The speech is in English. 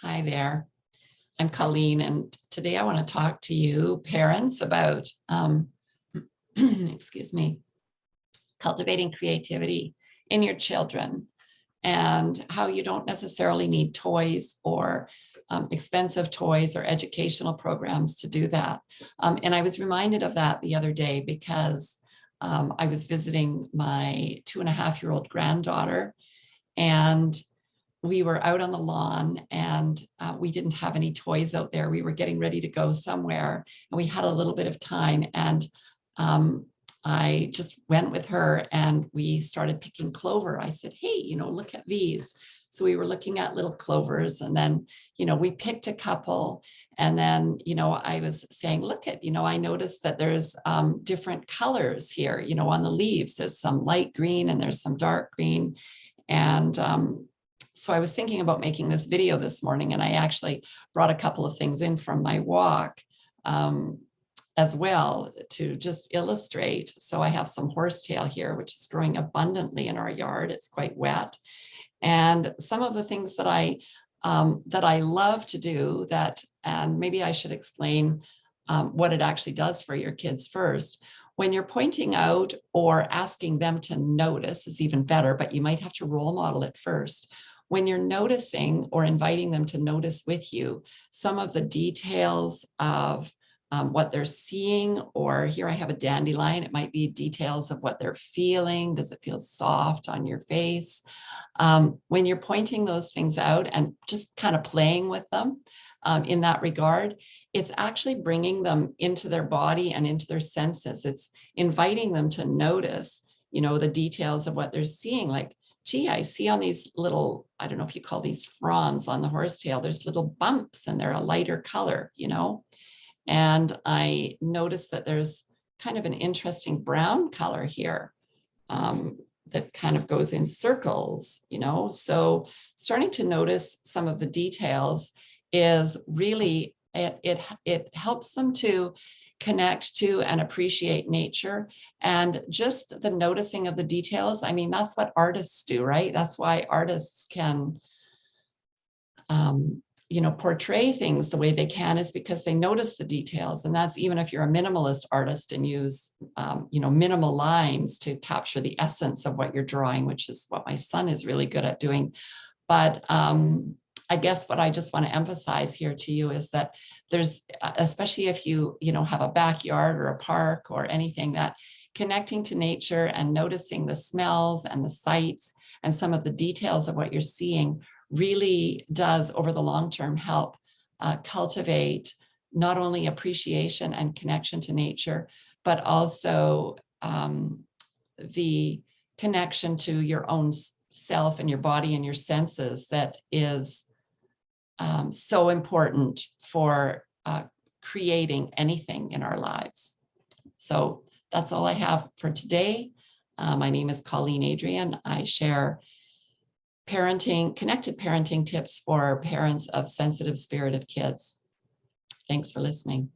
Hi there. I'm Colleen, and today I want to talk to you, parents, about, excuse me, cultivating creativity in your children and how you don't necessarily need toys or expensive toys or educational programs to do that. And I was reminded of that the other day because I was visiting my 2.5-year-old granddaughter, and we were out on the lawn, and we didn't have any toys out there. We were getting ready to go somewhere, and we had a little bit of time. And I just went with her and we started picking clover. I said, hey, look at these. So we were looking at little clovers, and then, we picked a couple. And then, I was saying, look at, I noticed that there's different colors here, on the leaves. There's some light green and there's some dark green. And so I was thinking about making this video this morning, and I actually brought a couple of things in from my walk as well to just illustrate. So I have some horsetail here, which is growing abundantly in our yard. It's quite wet. And some of the things that I love to do and maybe I should explain what it actually does for your kids first. When you're pointing out or asking them to notice is even better, but you might have to role model it first. When you're noticing or inviting them to notice with you some of the details of what they're seeing, or here I have a dandelion, it might be details of what they're feeling. Does it feel soft on your face? When you're pointing those things out and just kind of playing with them in that regard, it's actually bringing them into their body and into their senses. It's inviting them to notice, the details of what they're seeing. Like, gee, I see on these little, I don't know if you call these fronds on the horsetail, there's little bumps and they're a lighter color, And I noticed that there's kind of an interesting brown color here that kind of goes in circles, So starting to notice some of the details is really, it helps them to connect to and appreciate nature. And just the noticing of the details, I mean, that's what artists do, right? That's why artists can portray things the way they can, is because they notice the details. And that's even if you're a minimalist artist and use, minimal lines to capture the essence of what you're drawing, which is what my son is really good at doing. But I guess what I just want to emphasize here to you is that there's, especially if you have a backyard or a park or anything, that connecting to nature and noticing the smells and the sights and some of the details of what you're seeing really does, over the long term, help cultivate not only appreciation and connection to nature, but also the connection to your own self and your body and your senses that is so important for creating anything in our lives. So that's all I have for today. My name is Colleen Adrian. I share connected parenting tips for parents of sensitive, spirited kids. Thanks for listening.